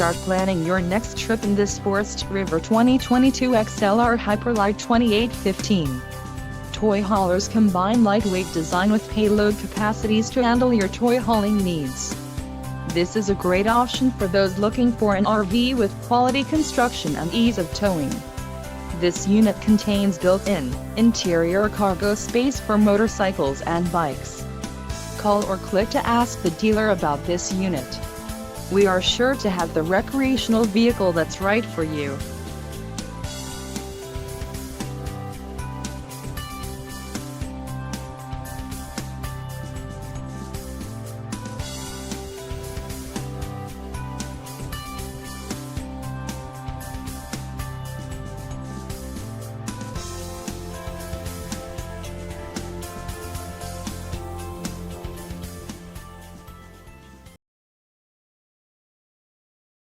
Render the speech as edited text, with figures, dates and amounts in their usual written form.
start planning your next trip in this Forest River 2022 XLR Hyperlite 2815. Toy haulers combine lightweight design with payload capacities to handle your toy hauling needs. This is a great option for those looking for an RV with quality construction and ease of towing. This unit contains built-in, interior cargo space for motorcycles and bikes. Call or click to ask the dealer about this unit. We are sure to have the recreational vehicle that's right for you.